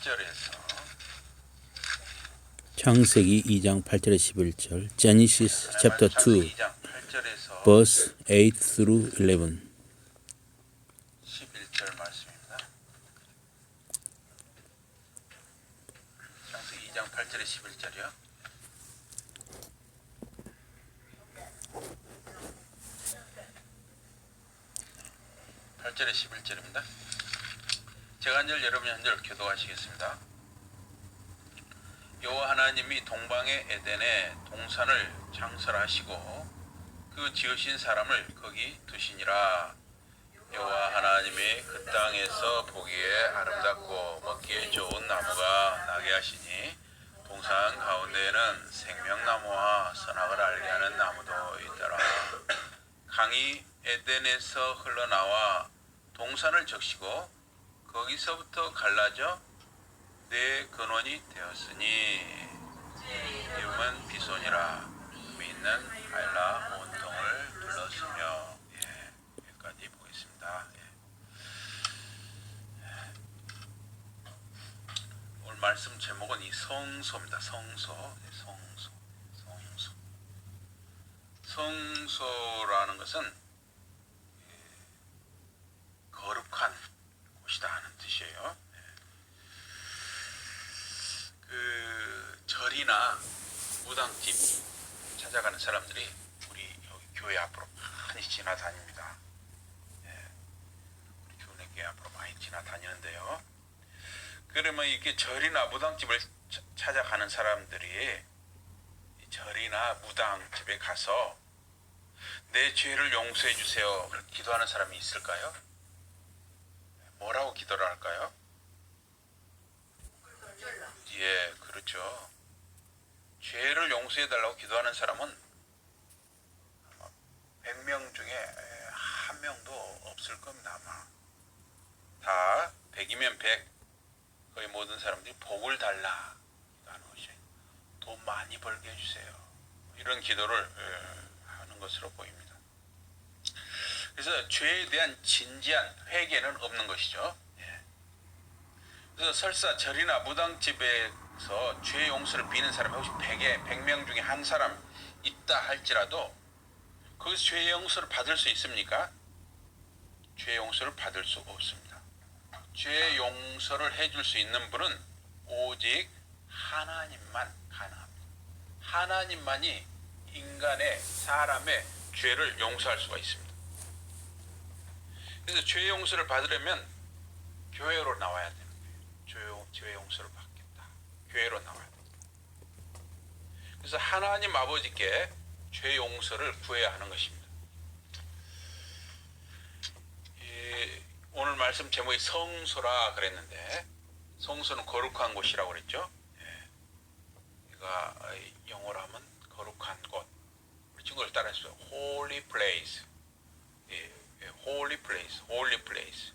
8절에서 창세기 2장 8절에서 11절, Genesis chapter 2, 창세기 2장 8절에서 verse 8 through 11. 11절 말씀입니다. 창세기 2장 8절에 11절이요. (8절에) 11절입니다. 제가 한 절 여러분이 한 절 교도하시겠습니다. 여호와 하나님이 동방의 에덴에 동산을 장설하시고 그 지으신 사람을 거기 두시니라. 여호와 하나님이 그 땅에서 보기에 아름답고 먹기에 좋은 나무가 나게 하시니 동산 가운데에는 생명나무와 선악을 알게 하는 나무도 있더라. 강이 에덴에서 흘러나와 동산을 적시고 거기서부터 갈라져 내 근원이 되었으니 이름은 비손이라. 있는 하일라 온통을 둘렀으며. 여기까지 보겠습니다. 오늘 말씀 제목은 이 성소입니다. 성소라는 것은 거룩한 곳이다 하는 뜻이에요. 그 절이나 무당집 찾아가는 사람들이 우리 여기 교회 앞으로 많이 지나다닙니다. 우리 교회 앞으로 많이 지나다니는데요. 그러면 이렇게 절이나 무당집을 찾아가는 사람들이 절이나 무당집에 가서 내 죄를 용서해 주세요 그렇게 기도하는 사람이 있을까요? 뭐라고 기도를 할까요? 예, 그렇죠. 죄를 용서해 달라고 기도하는 사람은 100명 중에 한 명도 없을 겁니다. 아마 다 100이면 100 거의 모든 사람들이 복을 달라 하는 것이, 돈 많이 벌게 해주세요, 이런 기도를 하는 것으로 보입니다. 그래서 죄에 대한 진지한 회개는 없는 것이죠. 그래서 설사 절이나 무당집에서 죄 용서를 비는 사람이 혹시 100명 중에 한 사람 있다 할지라도 거기서 죄 용서를 받을 수 있습니까? 죄 용서를 받을 수가 없습니다. 죄 용서를 해줄 수 있는 분은 오직 하나님만 가능합니다. 하나님만이 인간의, 사람의 죄를 용서할 수가 있습니다. 그래서 죄 용서를 받으려면 교회로 나와야 됩니다. 죄 용서를 받겠다, 교회로 나와야 됩니다. 그래서 하나님 아버지께 죄 용서를 구해야 하는 것입니다. 오늘 말씀 제목이 성소라 그랬는데, 성소는 거룩한 곳이라고 그랬죠. 이가 영어로 하면 거룩한 곳, 우리 친구들 따라했어요. Holy place, Holy place, Holy place.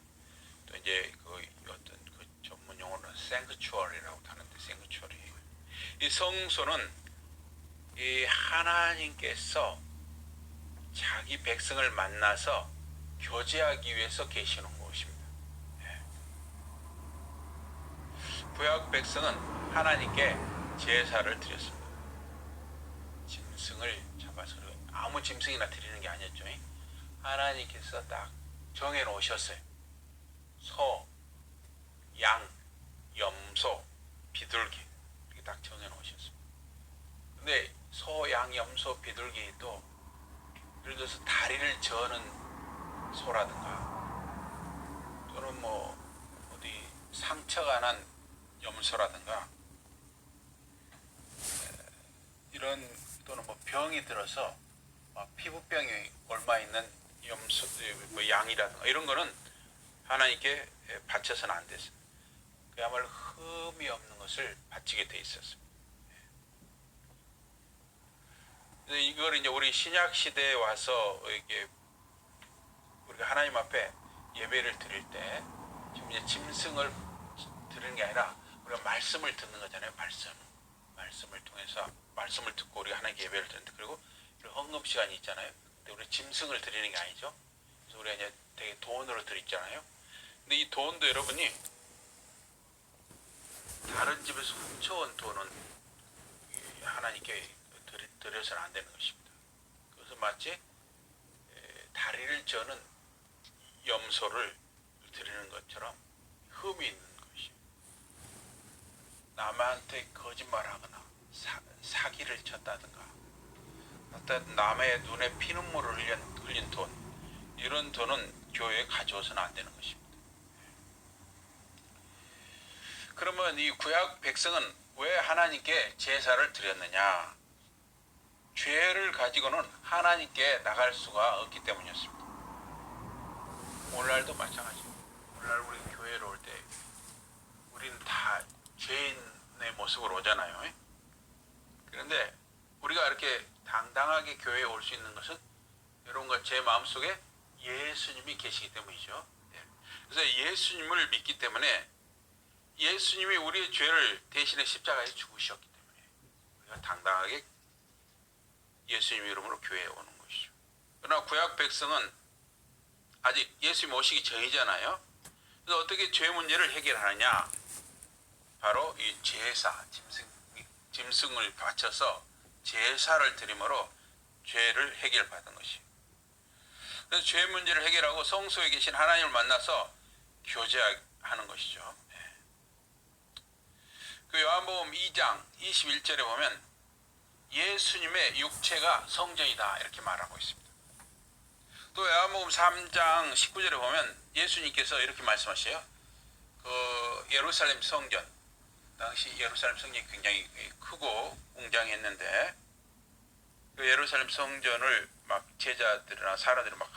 또 이제 그 어떤 전문 용어는 sanctuary라고 하는데, sanctuary. 이 성소는 이 하나님께서 자기 백성을 만나서 교제하기 위해서 계시는 곳입니다. 구약 백성은 하나님께 제사를 드렸습니다. 짐승을 잡아서, 아무 짐승이나 드리는 게 아니었죠. 하나님께서 딱 정해 놓으셨어요. 소, 양, 염소, 비둘기, 이렇게 딱 정해 놓으셨습니다. 근데 소, 양, 염소, 비둘기도 예를 들어서 다리를 저는 소라든가, 또는 뭐 어디 상처가 난 염소라든가, 이런, 또는 뭐 병이 들어서 피부병이 옮아 있는 염소, 뭐 양이라든가, 이런 거는 하나님께 바쳐서는 안 됐습니다. 그야말로 흠이 없는 것을 바치게 돼 있었습니다. 이걸 이제 우리 신약 시대에 와서 이게 우리가 하나님 앞에 예배를 드릴 때 지금 이제 짐승을 드리는 게 아니라 우리가 말씀을 듣는 거잖아요. 말씀을 통해서 말씀을 듣고 우리가 하나님께 예배를 드는데, 그리고 헌금 시간이 있잖아요. 근데 우리 짐승을 드리는 게 아니죠. 그래서 우리가 이제 되게 돈으로 드리잖아요. 근데 이 돈도 여러분이 다른 집에서 훔쳐온 돈은 하나님께 드려서는 안 되는 것입니다. 그것은 마치 다리를 저는 염소를 드리는 것처럼 흠이 있는 것이에요. 남한테 거짓말하거나 사기를 쳤다든가 어떤 남의 눈에 피눈물을 흘린 돈, 이런 돈은 교회에 가져와서는 안 되는 것입니다. 그러면 이 구약 백성은 왜 하나님께 제사를 드렸느냐? 죄를 가지고는 하나님께 나갈 수가 없기 때문이었습니다. 오늘날도 마찬가지입니다. 오늘날 우리 교회로 올 때 우리는 다 죄인의 모습으로 오잖아요. 그런데 우리가 이렇게 당당하게 교회에 올 수 있는 것은 여러분과 제 마음속에 예수님이 계시기 때문이죠. 그래서 예수님을 믿기 때문에 예수님이 우리의 죄를 대신에 십자가에 죽으셨기 때문에 우리가 당당하게 예수님 이름으로 교회에 오는 것이죠. 그러나 구약 백성은 아직 예수님 오시기 전이잖아요. 그래서 어떻게 죄 문제를 해결하느냐? 바로 이 제사, 짐승을 바쳐서 제사를 드림으로 죄를 해결받은 것이에요. 그래서 죄 문제를 해결하고 성소에 계신 하나님을 만나서 교제하는 것이죠. 그 요한복음 2장 21절에 보면 예수님의 육체가 성전이다 이렇게 말하고 있습니다. 또 요한복음 3장 19절에 보면 예수님께서 이렇게 말씀하셔요. 그 예루살렘 성전, 당시 예루살렘 성전이 굉장히 크고 웅장했는데 그 예루살렘 성전을 막 제자들이나 사람들이 막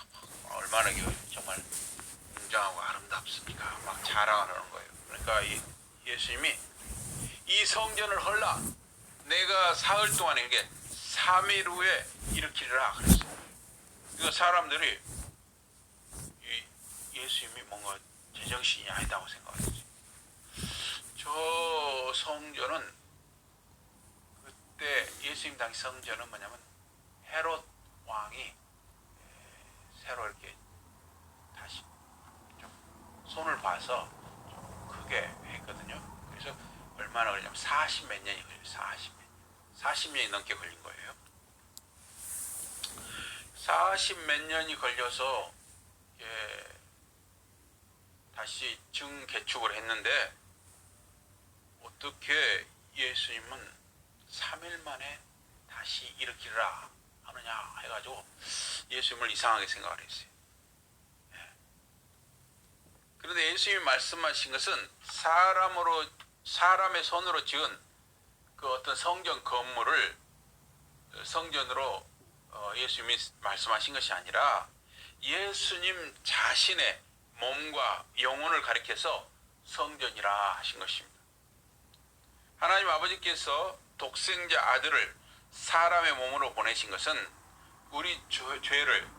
얼마나 정말 웅장하고 아름답습니까? 막 자랑하는 거예요. 그러니까 예수님이 이 성전을 헐라 내가 사흘 동안에 이게 3일 후에 일으키리라 그랬어요. 그러니까 사람들이 예수님이 뭔가 제정신이 아니다고 생각했어요. 저 성전은 그때 예수님 당시 성전은 뭐냐면 헤롯 왕이 새로 이렇게 다시 좀 손을 봐서 좀 크게 했거든요. 그래서 얼마나 걸리냐면 40몇 년이 걸려요. 40년이 넘게 걸린 거예요. 40몇 년이 걸려서 다시 증개축을 했는데 어떻게 예수님은 3일 만에 다시 일으키라 하느냐 해가지고 예수님을 이상하게 생각을 했어요. 그런데 예수님이 말씀하신 것은 사람의 손으로 지은 그 어떤 성전 건물을 성전으로 예수님이 말씀하신 것이 아니라 예수님 자신의 몸과 영혼을 가리켜서 성전이라 하신 것입니다. 하나님 아버지께서 독생자 아들을 사람의 몸으로 보내신 것은 우리 죄를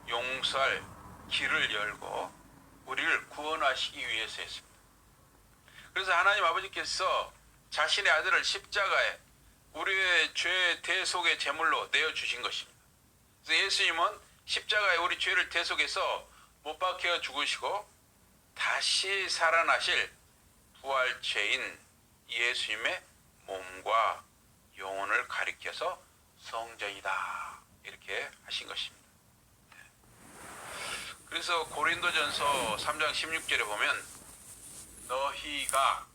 용서할 길을 열고 우리를 구원하시기 위해서였습니다. 그래서 하나님 아버지께서 자신의 아들을 십자가에 우리의 죄 대속의 제물로 내어주신 것입니다. 그래서 예수님은 십자가에 우리 죄를 대속해서 못 박혀 죽으시고 다시 살아나실 부활체인 예수님의 몸과 영혼을 가리켜서 성전이다 이렇게 하신 것입니다. 그래서 고린도전서 3장 16절에 보면 너희가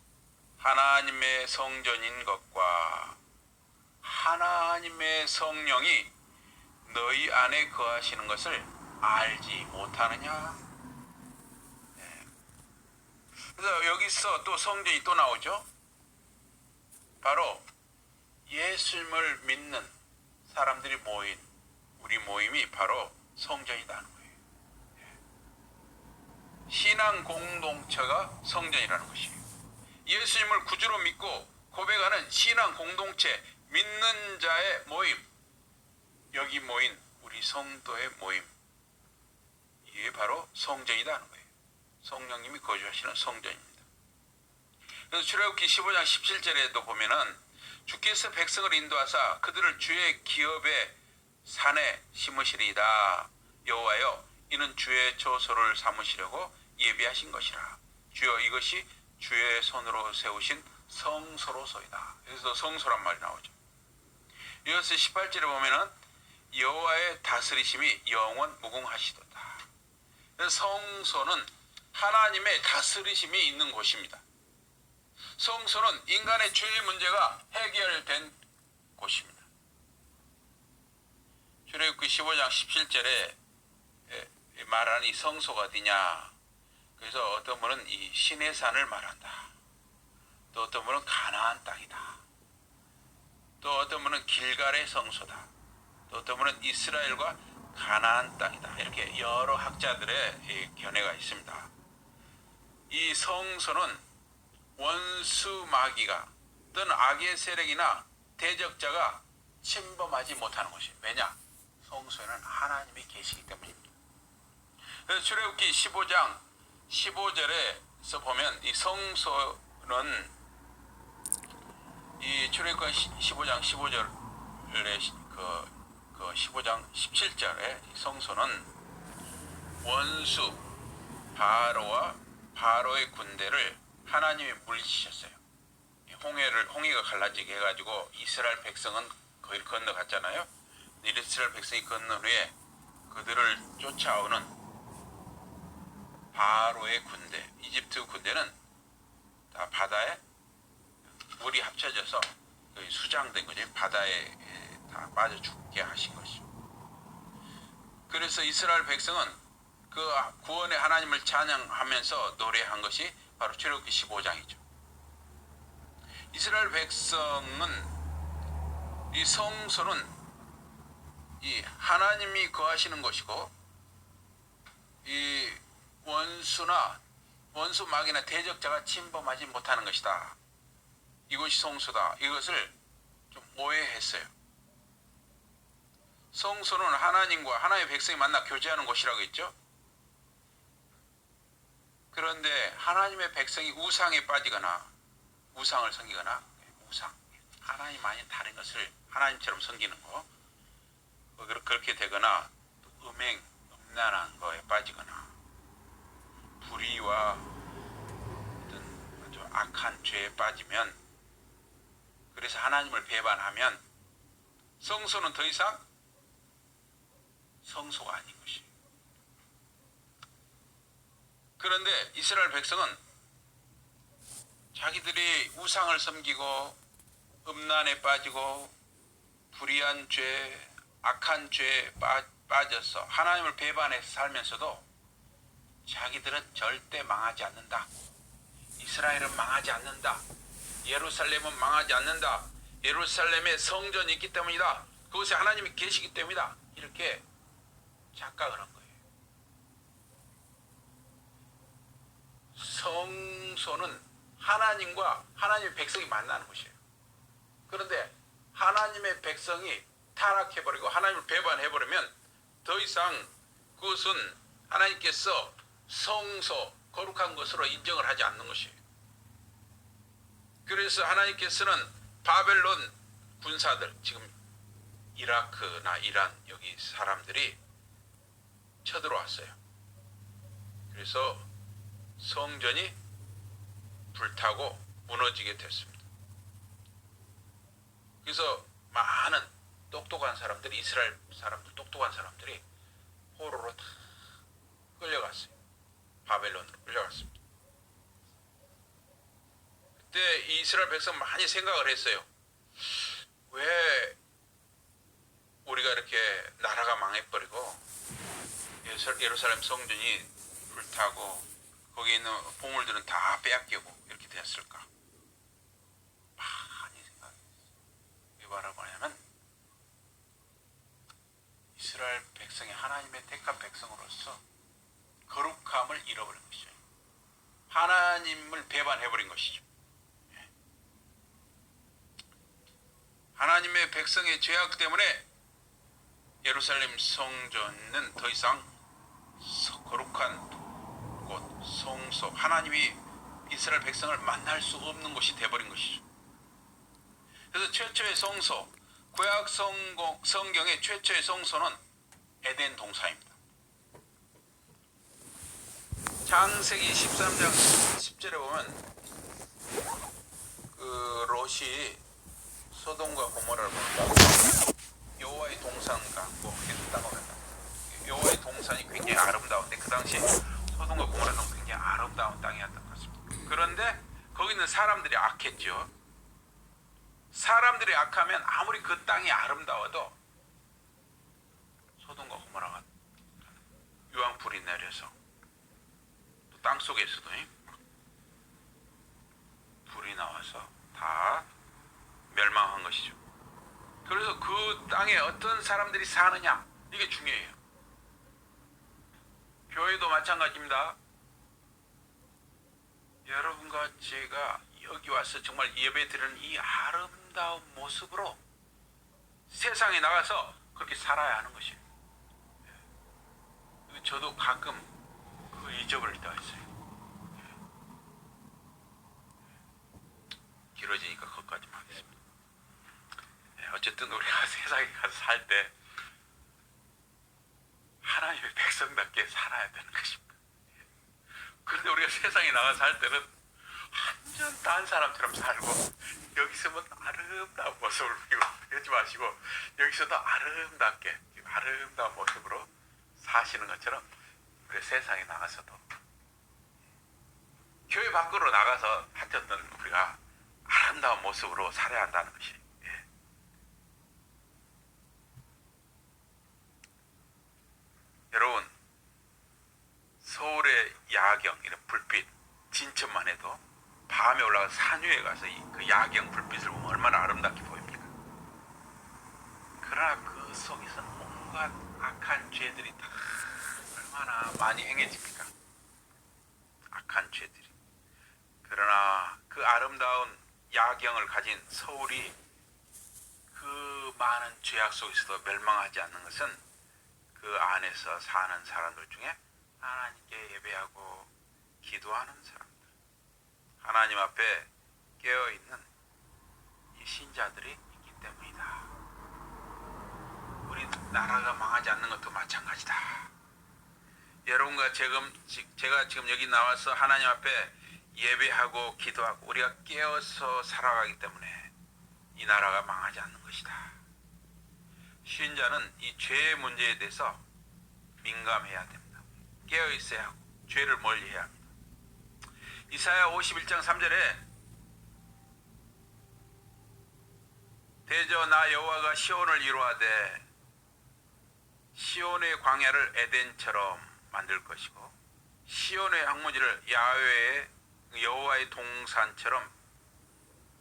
하나님의 성전인 것과 하나님의 성령이 너희 안에 거하시는 것을 알지 못하느냐. 그래서 여기서 또 성전이 또 나오죠. 바로 예수님을 믿는 사람들이 모인 우리 모임이 바로 성전이라는 거예요. 신앙 공동체가 성전이라는 것이에요. 예수님을 구주로 믿고 고백하는 신앙 공동체, 믿는 자의 모임, 여기 모인 우리 성도의 모임, 이게 바로 성전이라는 거예요. 성령님이 거주하시는 성전입니다. 그래서 출애굽기 15장 17절에도 보면은 주께서 백성을 인도하사 그들을 주의 기업의 산에 심으시리이다. 여호와여 이는 주의 처소를 삼으시려고 예비하신 것이라. 주여 이것이 주의 손으로 세우신 성소로소이다. 여기서 성소란 말이 나오죠. 이것을 18절에 보면은 여호와의 다스리심이 영원 무궁하시도다. 그래서 성소는 하나님의 다스리심이 있는 곳입니다. 성소는 인간의 죄의 문제가 해결된 곳입니다. 출애굽기 15장 17절에 말하는 이 성소가 어디냐? 그래서 어떤 분은 이 신의 산을 말한다. 또 어떤 분은 가나안 땅이다. 또 어떤 분은 길갈의 성소다. 또 어떤 분은 이스라엘과 가나안 땅이다. 이렇게 여러 학자들의 견해가 있습니다. 이 성소는 원수 마귀가 또는 악의 세력이나 대적자가 침범하지 못하는 것이에요. 왜냐? 성소에는 하나님이 계시기 때문입니다. 그래서 출애굽기 15장 15절에서 보면 이 성소는 이 출애굽기 15장 15절에 그 15장 17절에 성소는 원수 바로의 군대를 하나님이 물리치셨어요. 홍해가 갈라지게 해가지고 이스라엘 백성은 거기를 건너갔잖아요. 이스라엘 백성이 건넌 후에 그들을 쫓아오는 바로의 군대, 이집트 군대는 다 바다에 물이 합쳐져서 수장된 거죠. 바다에 다 빠져 죽게 하신 것이죠. 그래서 이스라엘 백성은 그 구원의 하나님을 찬양하면서 노래한 것이 바로 출애굽기 15장이죠. 이스라엘 백성은 이 성소는 이 하나님이 거하시는 것이고 이 원수 마귀나 대적자가 침범하지 못하는 것이다. 이것이 성소다. 이것을 좀 오해했어요. 성소는 하나님과 하나님의 백성이 만나 교제하는 곳이라고 했죠. 그런데 하나님의 백성이 우상에 빠지거나 우상을 섬기거나 하나님 아닌 다른 것을 하나님처럼 섬기는 거 그렇게 되거나 음란한 거에 빠지거나 불의와 어떤 아주 악한 죄에 빠지면 그래서 하나님을 배반하면 성소는 더 이상 성소가 아닌 것이에요. 그런데 이스라엘 백성은 자기들이 우상을 섬기고 음란에 빠지고 불의한 죄, 악한 죄에 빠져서 하나님을 배반해서 살면서도 자기들은 절대 망하지 않는다. 이스라엘은 망하지 않는다. 예루살렘은 망하지 않는다. 예루살렘에 성전이 있기 때문이다. 그곳에 하나님이 계시기 때문이다. 이렇게 착각을 한 거예요. 성소는 하나님과 하나님의 백성이 만나는 곳이에요. 그런데 하나님의 백성이 타락해버리고 하나님을 배반해버리면 더 이상 그것은 하나님께서 성소, 거룩한 것으로 인정을 하지 않는 것이에요. 그래서 하나님께서는 바벨론 군사들, 지금 이라크나 이란 여기 사람들이 쳐들어왔어요. 그래서 성전이 불타고 무너지게 됐습니다. 그래서 많은 똑똑한 사람들이 이스라엘 사람들 똑똑한 사람들이 포로로 다 끌려갔어요. 바벨론으로 끌려갔습니다. 그때 이스라엘 백성 많이 생각을 했어요. 왜 우리가 이렇게 나라가 망해버리고 예루살렘 성전이 불타고 거기 있는 보물들은 다 빼앗기고 이렇게 되었을까? 많이 생각했어요. 왜 바라보냐면 이스라엘 백성이 하나님의 택한 백성으로서 거룩함을 잃어버린 것이죠. 하나님을 배반해버린 것이죠. 하나님의 백성의 죄악 때문에 예루살렘 성전은 더 이상 거룩한 곳, 성소, 하나님이 이스라엘 백성을 만날 수 없는 곳이 되어버린 것이죠. 그래서 최초의 성소, 구약 성경의 최초의 성소는 에덴 동산입니다. 창세기 13장 10절에 보면 당시 소돔과 고모라를 보니까 여호와의 동산 같고 했다고 한다. 여호와의 동산이 굉장히 아름다운데 그 당시 소돔과 고모라는 굉장히 아름다운 땅이었던 것입니다. 그런데 거기 있는 사람들이 악했죠. 사람들이 악하면 아무리 그 땅이 아름다워도 소돔과 고모라가 유황불이 내려서 또 땅 속에서도 불이 나와서 다 멸망한 것이죠. 그래서 그 땅에 어떤 사람들이 사느냐 이게 중요해요. 교회도 마찬가지입니다. 여러분과 제가 여기 와서 정말 예배 드리는 이 아름다운 모습으로 세상에 나가서 그렇게 살아야 하는 것이에요. 저도 가끔 그거 잊어버릴 때가 있어요. 길어지니까 거기까지만 하겠습니다. 어쨌든 우리가 세상에 가서 살 때 하나님의 백성답게 살아야 되는 것입니다. 그런데 우리가 세상에 나가서 살 때는 완전 다른 사람처럼 살고 여기서는 아름다운 모습을 보이지 마시고 여기서도 아름답게 아름다운 모습으로 사시는 것처럼 우리 세상에 나가서도 교회 밖으로 나가서 하여튼 우리가 아름다운 모습으로 살아야 한다는 것이. 예. 여러분 서울의 야경 이런 불빛 진천만 해도 밤에 올라가서 산 위에 가서 그 야경 불빛을 보면 얼마나 아름답게 보입니까? 그러나 그 속에서는 온갖 악한 죄들이 다 얼마나 많이 행해집니까? 악한 죄들이. 그러나 그 아름다운 야경을 가진 서울이 그 많은 죄악 속에서도 멸망하지 않는 것은 그 안에서 사는 사람들 중에 하나님께 예배하고 기도하는 사람들, 하나님 앞에 깨어있는 이 신자들이 있기 때문이다. 우리 나라가 망하지 않는 것도 마찬가지다. 여러분과 제가 지금 여기 나와서 하나님 앞에 예배하고 기도하고 우리가 깨어서 살아가기 때문에 이 나라가 망하지 않는 것이다. 신자는 이 죄의 문제에 대해서 민감해야 됩니다. 깨어 있어야 하고 죄를 멀리해야 합니다. 이사야 51장 3절에 대저 나 여호와가 시온을 이루하되 시온의 광야를 에덴처럼 만들 것이고 시온의 황무지를 야훼의 여호와의 동산처럼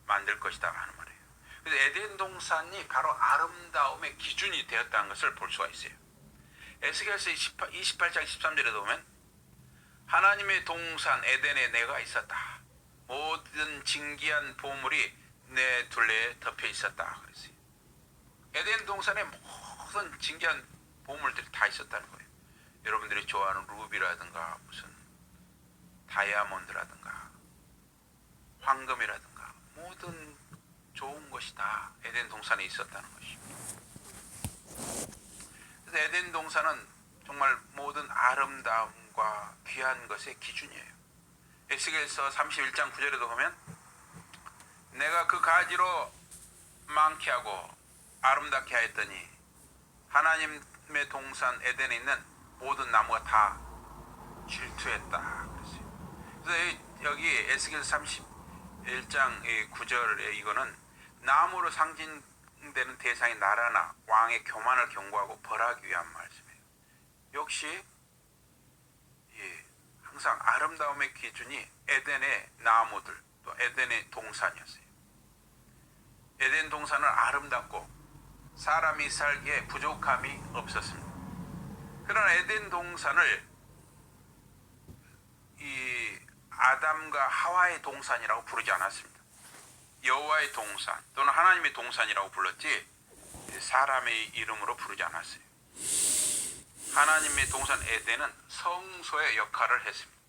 만들 것이다 하는 말이에요. 그래서 에덴 동산이 바로 아름다움의 기준이 되었다는 것을 볼 수가 있어요. 에스겔서 28장 13절에 보면 하나님의 동산 에덴에 내가 있었다. 모든 진귀한 보물이 내 둘레에 덮여 있었다 그랬어요. 에덴 동산에 모든 진귀한 보물들이 다 있었다는 거예요. 여러분들이 좋아하는 루비라든가 무슨 다이아몬드라든가 황금이라든가 모든 좋은 것이 다 에덴 동산에 있었다는 것입니다. 그래서 에덴 동산은 정말 모든 아름다움과 귀한 것의 기준이에요. 에스겔서 31장 9절에도 보면 내가 그 가지로 많게 하고 아름답게 하였더니 하나님의 동산 에덴에 있는 모든 나무가 다 질투했다 그랬어요. 그래서 여기 에스겔 31장 9절에 이거는 나무로 상징되는 대상의 나라나 왕의 교만을 경고하고 벌하기 위한 말씀이에요. 역시 항상 아름다움의 기준이 에덴의 나무들 또 에덴의 동산이었어요. 에덴 동산은 아름답고 사람이 살기에 부족함이 없었습니다. 그러나 에덴 동산을 이 아담과 하와의 동산이라고 부르지 않았습니다. 여호와의 동산 또는 하나님의 동산이라고 불렀지 사람의 이름으로 부르지 않았어요. 하나님의 동산 에덴은 성소의 역할을 했습니다.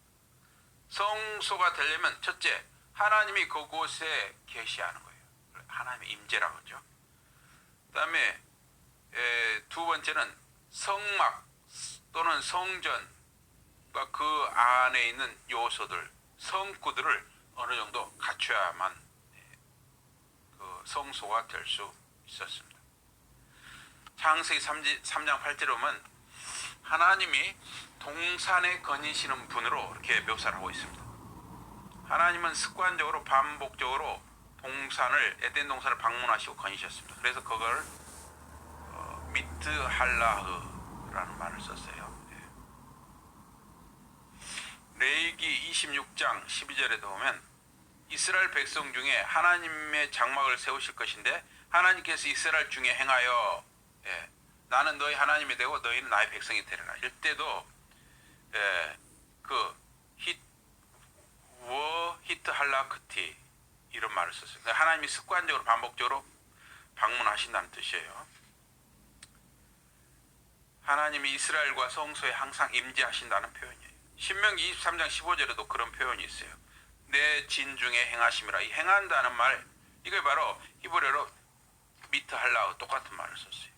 성소가 되려면 첫째 하나님이 그곳에 계시하는 거예요. 하나님의 임재라고 하죠. 그 다음에 두 번째는 성막 또는 성전과 그 안에 있는 요소들 성구들을 어느 정도 갖춰야만 성소가 될 수 있었습니다. 창세기 3장 8절에 보면 하나님이 동산에 거니시는 분으로 이렇게 묘사를 하고 있습니다. 하나님은 습관적으로 반복적으로 에덴 동산을 방문하시고 거니셨습니다. 그래서 그걸 미트할라흐라는 말을 썼어요. 레위기 26장 12절에도 보면 이스라엘 백성 중에 하나님의 장막을 세우실 것인데 하나님께서 이스라엘 중에 행하여 나는 너희 하나님이 되고 너희는 나의 백성이 되리라. 이때도 그 히트할라크티 이런 말을 썼어요. 그러니까 하나님이 습관적으로 반복적으로 방문하신다는 뜻이에요. 하나님이 이스라엘과 성소에 항상 임재하신다는 표현이에요. 신명기 23장 15절에도 그런 표현이 있어요. 내 진 중에 행하심이라. 이 행한다는 말, 이게 바로 히브리어로 미트할라우 똑같은 말을 썼어요.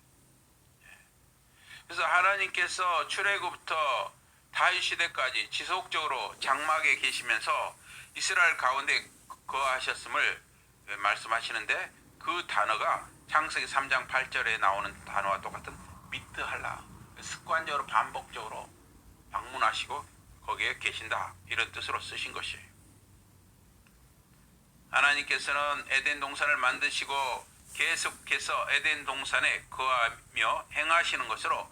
그래서 하나님께서 출애굽부터 다윗 시대까지 지속적으로 장막에 계시면서 이스라엘 가운데 거하셨음을 말씀하시는데 그 단어가 창세기 3장 8절에 나오는 단어와 똑같은 미트할라, 습관적으로 반복적으로 방문하시고 거기에 계신다, 이런 뜻으로 쓰신 것이에요. 하나님께서는 에덴 동산을 만드시고 계속해서 에덴 동산에 거하며 행하시는 것으로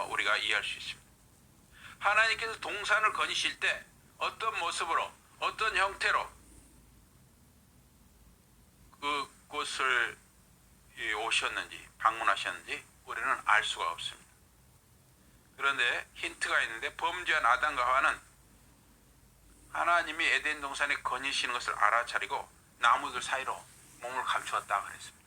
우리가 이해할 수 있습니다. 하나님께서 동산을 거니실 때 어떤 모습으로, 어떤 형태로 그곳을 오셨는지, 방문하셨는지 우리는 알 수가 없습니다. 그런데 힌트가 있는데, 범죄한 아담과 하와는 하나님이 에덴 동산에 거니시는 것을 알아차리고 나무들 사이로 몸을 감추었다 그랬습니다.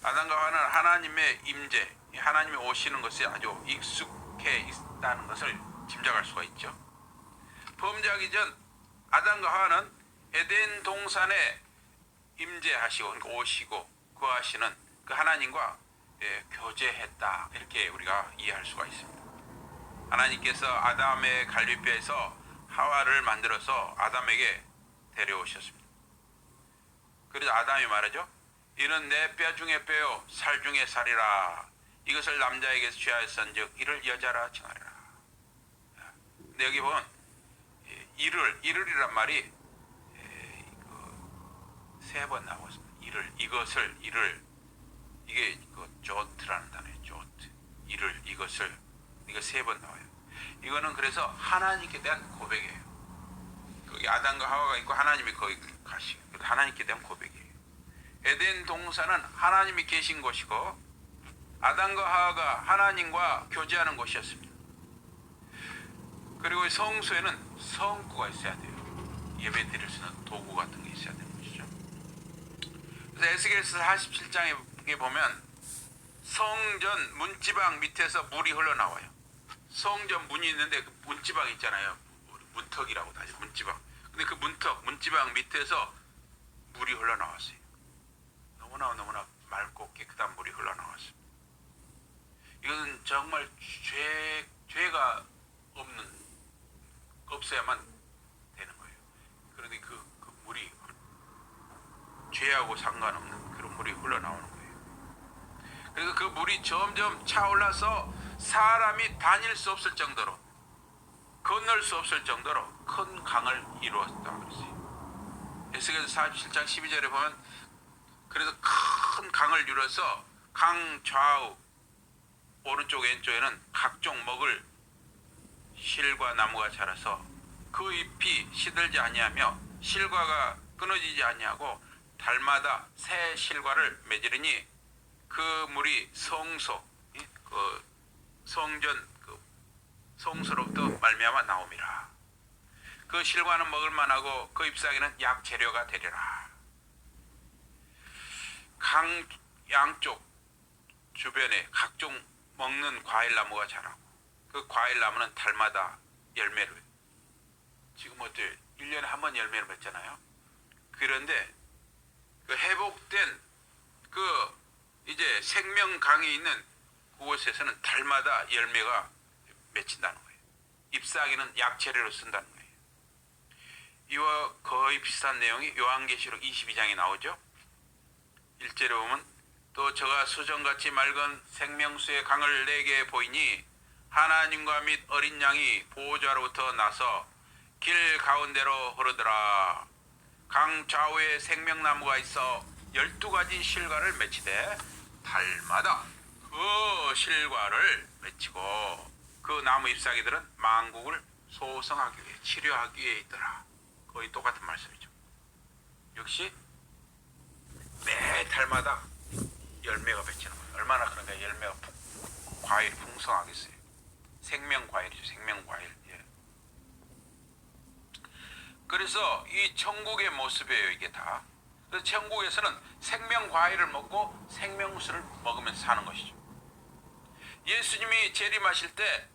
아담과 하와는 하나님의 임재, 하나님이 오시는 것에 아주 익숙해 있다는 것을 짐작할 수가 있죠. 범죄하기 전 아담과 하와는 에덴 동산에 임재하시고, 그러니까 오시고 거하시는 그 하나님과 교제했다, 이렇게 우리가 이해할 수가 있습니다. 하나님께서 아담의 갈비뼈에서 하와를 만들어서 아담에게 데려오셨습니다. 그래서 아담이 말하죠. 이는 내 뼈 중에 뼈요 살 중에 살이라. 이것을 남자에게서 취하였은즉 이를 여자라 칭하리라. 근데 여기 보면 이를이란 말이 세 번 나오고 있습니다. 이것을, 이게 조트라는 단어예요. 조트. 이것을, 이거 세 번 나와요. 이거는 그래서 하나님께 대한 고백이에요. 거기 아담과 하와가 있고 하나님이 거기 가시고, 하나님께 대한 고백이에요. 에덴 동산은 하나님이 계신 곳이고 아담과 하와가 하나님과 교제하는 곳이었습니다. 그리고 성소에는 성구가 있어야 돼요. 예배 드릴 수 있는 도구 같은 게 있어야 되는 것이죠. 그래서 에스겔서 47장에 보면 성전 문지방 밑에서 물이 흘러나와요. 성전 문이 있는데 그 문지방 있잖아요. 문턱이라고 하죠. 문지방. 근데 그 문지방 밑에서 물이 흘러나왔어요. 너무나 맑고 깨끗한 물이 흘러나왔습니다. 이것은 정말 죄가 없어야만 되는 거예요. 그런데 그 물이 죄하고 상관없는 그런 물이 흘러나오는 거예요. 그래서 그 물이 점점 차올라서 사람이 다닐 수 없을 정도로, 건널 수 없을 정도로 큰 강을 이루었다고 그랬어요. 에스겔서 47장 12절에 보면 그래서 큰 강을 이루어서 강 좌우 오른쪽 왼쪽에는 각종 먹을 실과 나무가 자라서 그 잎이 시들지 아니하며 실과가 끊어지지 아니하고 달마다 새 실과를 맺으리니 그 물이 성소, 그 성전, 그 성소로부터 말미암아 나옴이라. 그 실과는 먹을 만하고 그 잎사귀는 약 재료가 되리라. 강 양쪽 주변에 각종 먹는 과일나무가 자라고, 그 과일나무는 달마다 열매를, 지금 어때 1년에 한 번 열매를 맺잖아요. 그런데 그 회복된 그 이제 생명강이 있는 그곳에서는 달마다 열매가 맺힌다는 거예요. 잎사귀는 약재료로 쓴다는 거예요. 이와 거의 비슷한 내용이 요한계시록 22장에 나오죠. 1절에 보면 또 저가 수정같이 맑은 생명수의 강을 내게 보이니 하나님과 및 어린 양이 보호자로부터 나서 길 가운데로 흐르더라. 강 좌우에 생명나무가 있어 12가지 실과를 맺히되 달마다 그 실과를 맺히고 그 나무 잎사귀들은 만국을 소성하기 위해 치료하기 위해 있더라. 거의 똑같은 말씀이죠. 역시 매 달마다 열매가 맺히는 거예요. 얼마나 그러니까 열매가 과일이 풍성하겠어요. 생명 과일이죠. 생명 과일. 예. 그래서 이 천국의 모습이에요. 이게 다. 그래서 천국에서는 생명 과일을 먹고 생명수를 먹으면서 사는 것이죠. 예수님이 재림하실 때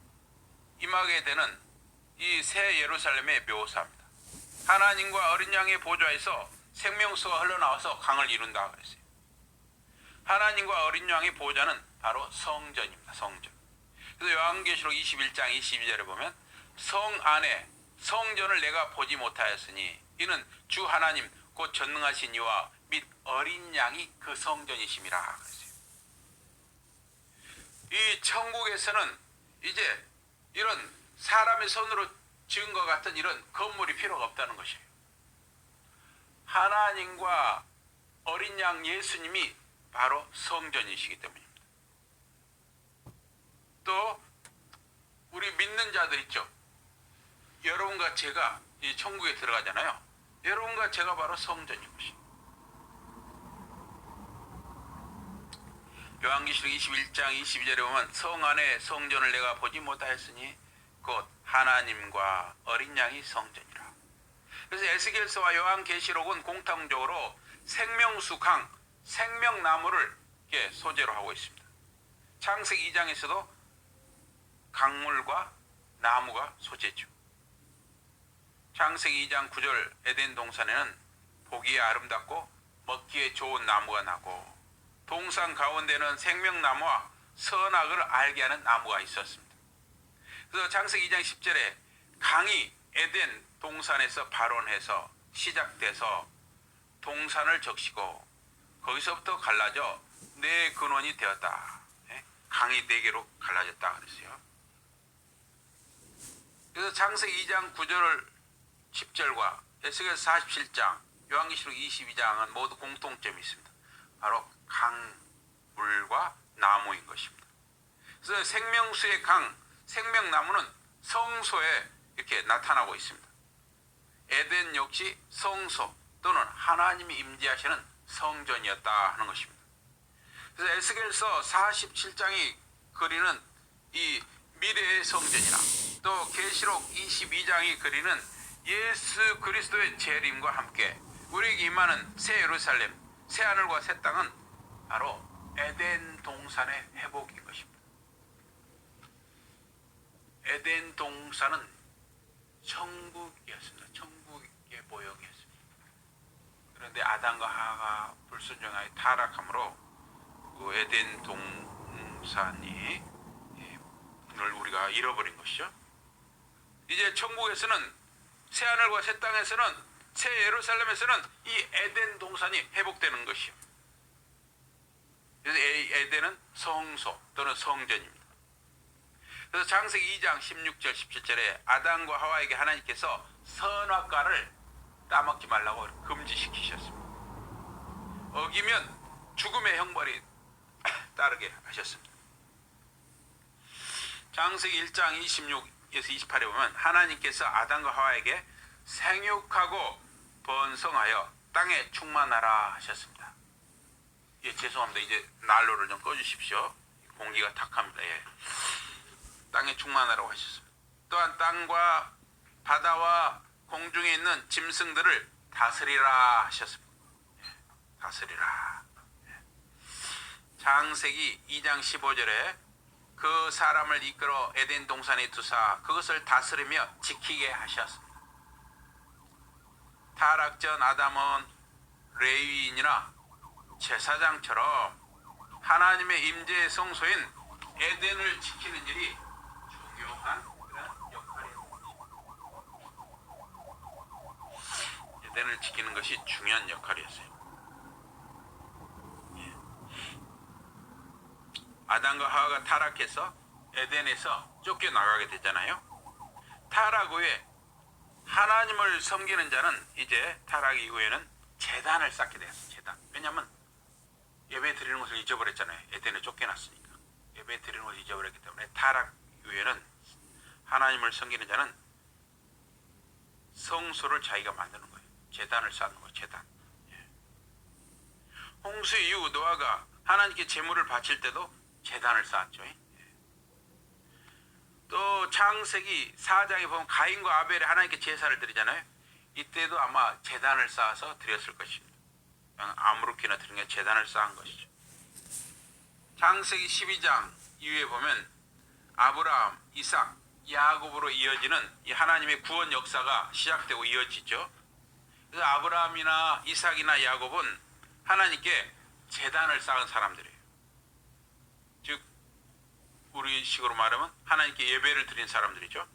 임하게 되는 이 새 예루살렘의 묘사입니다. 하나님과 어린 양의 보좌에서 생명수가 흘러나와서 강을 이룬다 그랬어요. 하나님과 어린 양의 보좌는 바로 성전입니다. 성전. 그래서 요한계시록 21장 22절에 보면 성 안에 성전을 내가 보지 못하였으니 이는 주 하나님 곧 전능하신 이와 및 어린 양이 그 성전이심이라 그랬어요. 이 천국에서는 이제 이런 사람의 손으로 지은 것 같은 이런 건물이 필요가 없다는 것이에요. 하나님과 어린 양 예수님이 바로 성전이시기 때문입니다. 또 우리 믿는 자들 있죠. 여러분과 제가 이 천국에 들어가잖아요. 여러분과 제가 바로 성전인 것이에요. 요한계시록 21장 22절에 보면 성 안에 성전을 내가 보지 못하였으니 곧 하나님과 어린 양이 성전이라. 그래서 에스겔서와 요한계시록은 공통적으로 생명수 강, 생명나무를 소재로 하고 있습니다. 창세기 2장에서도 강물과 나무가 소재죠. 창세기 2장 9절 에덴 동산에는 보기에 아름답고 먹기에 좋은 나무가 나고 동산 가운데는 생명나무와 선악을 알게 하는 나무가 있었습니다. 그래서 창세기 2장 10절에 강이 에덴 동산에서 발원해서 시작돼서 동산을 적시고 거기서부터 갈라져 네 근원이 되었다. 강이 네 개로 갈라졌다 그랬어요. 그래서 창세기 2장 9절 10절과 에스겔서 47장, 요한계시록 22장은 모두 공통점이 있습니다. 바로 강물과 나무인 것입니다. 그래서 생명수의 강, 생명나무는 성소에 이렇게 나타나고 있습니다. 에덴 역시 성소 또는 하나님이 임재하시는 성전이었다 하는 것입니다. 그래서 에스겔서 47장이 그리는 이 미래의 성전이나 또 계시록 22장이 그리는 예수 그리스도의 재림과 함께 우리에게 임하는 새 예루살렘, 새 하늘과 새 땅은 바로 에덴 동산의 회복인 것입니다. 에덴 동산은 천국이었습니다. 천국의 모형이었습니다. 그런데 아담과 하와가 불순종하여 타락함으로 그 에덴 동산이 을 우리가 잃어버린 것이죠. 이제 천국에서는 새 하늘과 새 땅에서는 새 예루살렘에서는 이 에덴 동산이 회복되는 것이요. 그래서 에덴은 성소 또는 성전입니다. 그래서 창세기 2장 16절 17절에 아담과 하와에게 하나님께서 선악과를 따먹지 말라고 금지시키셨습니다. 어기면 죽음의 형벌이 따르게 하셨습니다. 창세기 1장 26에서 28에 보면 하나님께서 아담과 하와에게 생육하고 번성하여 땅에 충만하라 하셨습니다. 예, 죄송합니다. 이제 난로를 좀 꺼주십시오. 공기가 탁합니다. 예. 땅에 충만하라고 하셨습니다. 또한 땅과 바다와 공중에 있는 짐승들을 다스리라 하셨습니다. 예, 다스리라. 예. 창세기 2장 15절에 그 사람을 이끌어 에덴 동산에 두사 그것을 다스리며 지키게 하셨습니다. 타락 전 아담은 레위인이나 제사장처럼 하나님의 임재의 성소인 에덴을 지키는 일이 중요한 그런 역할이었습니다. 에덴을 지키는 것이 중요한 역할이었어요. 아담과 하와가 타락해서 에덴에서 쫓겨나가게 되잖아요. 타락 후에 하나님을 섬기는 자는 이제 타락 이후에는 제단을 쌓게 되었어요. 제단. 왜냐하면 예배 드리는 것을 잊어버렸잖아요. 에덴에 쫓겨났으니까. 예배 드리는 것을 잊어버렸기 때문에 타락 이후에는 하나님을 섬기는 자는 성소를 자기가 만드는 거예요. 제단을 쌓는 거예요. 제단. 홍수 이후 노아가 하나님께 제물을 바칠 때도 제단을 쌓았죠. 또 창세기 4장에 보면 가인과 아벨이 하나님께 제사를 드리잖아요. 이때도 아마 제단을 쌓아서 드렸을 것입니다. 그냥 아무렇게나 드린 게 제단을 쌓은 것이죠. 창세기 12장 이후에 보면 아브라함, 이삭, 야곱으로 이어지는 이 하나님의 구원 역사가 시작되고 이어지죠. 그래서 아브라함이나 이삭이나 야곱은 하나님께 제단을 쌓은 사람들이에요. 즉 우리 식으로 말하면 하나님께 예배를 드린 사람들이죠.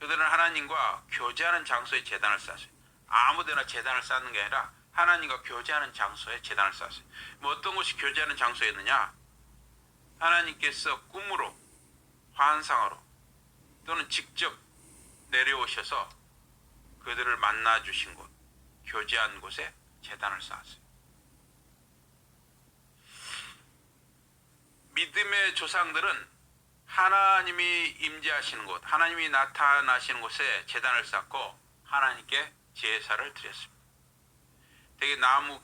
그들은 하나님과 교제하는 장소에 제단을 쌓았어요. 아무데나 제단을 쌓는 게 아니라 하나님과 교제하는 장소에 제단을 쌓았어요. 뭐 어떤 것이 교제하는 장소였느냐? 하나님께서 꿈으로, 환상으로 또는 직접 내려오셔서 그들을 만나 주신 곳, 교제한 곳에 제단을 쌓았어요. 믿음의 조상들은 하나님이 임재하시는 곳, 하나님이 나타나시는 곳에 제단을 쌓고 하나님께 제사를 드렸습니다. 대개 나무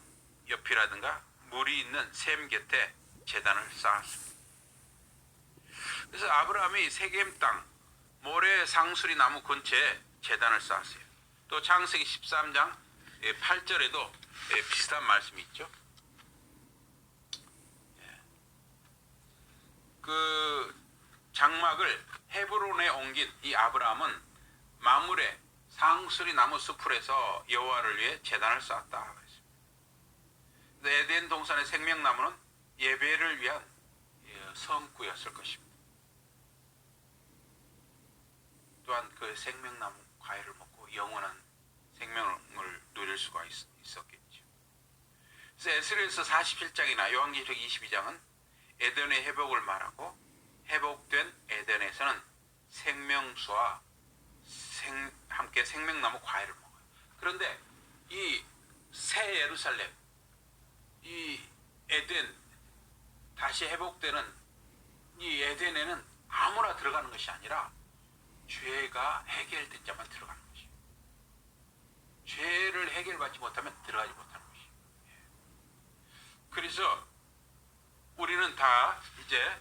옆이라든가 물이 있는 샘 곁에 제단을 쌓았습니다. 그래서 아브라함이 세겜 땅 모래 상수리 나무 근처에 제단을 쌓았어요. 또 창세기 13장 8절에도 비슷한 말씀이 있죠. 그 장막을 헤브론에 옮긴 이 아브라함은 마물에 상수리 나무 숲풀에서 여호와를 위해 제단을 쌓았다. 에덴 동산의 생명나무는 예배를 위한 성구였을 것입니다. 또한 그 생명나무 과일을 먹고 영원한 생명을 누릴 수가 있었겠죠. 그래서 에스겔서 47장이나 요한계시록 22장은 에덴의 회복을 말하고 회복된 에덴에서는 생명수와 함께 생명나무 과일을 먹어요. 그런데 이 새 예루살렘, 이 에덴 다시 회복되는 이 에덴에는 아무나 들어가는 것이 아니라 죄가 해결된 자만 들어가는 것이에요. 죄를 해결받지 못하면 들어가지 못하는 것이에요. 그래서 우리는 다 이제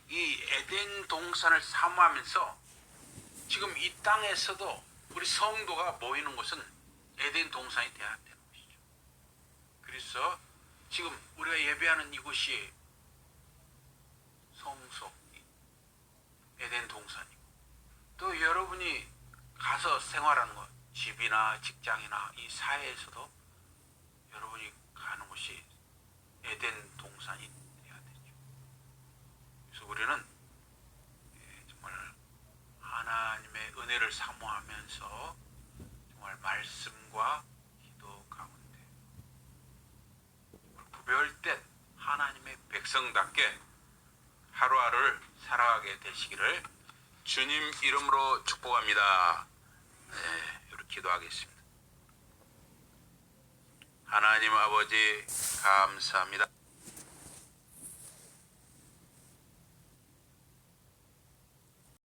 이 에덴 동산을 사모하면서 지금 이 땅에서도 우리 성도가 모이는 곳은 에덴 동산이 되어야 되는 것이죠. 그래서 지금 우리가 예배하는 이곳이 성소, 에덴 동산이고 또 여러분이 가서 생활하는 것, 집이나 직장이나 이 사회에서도 여러분이 가는 곳이 에덴 동산이 되어야 되죠. 그래서 우리는 정말 하나님의 은혜를 사모하면서 정말 말씀과 기도 가운데 구별된 하나님의 백성답게 하루하루를 살아가게 되시기를 주님 이름으로 축복합니다. 이렇게 기도하겠습니다. 하나님 아버지 감사합니다.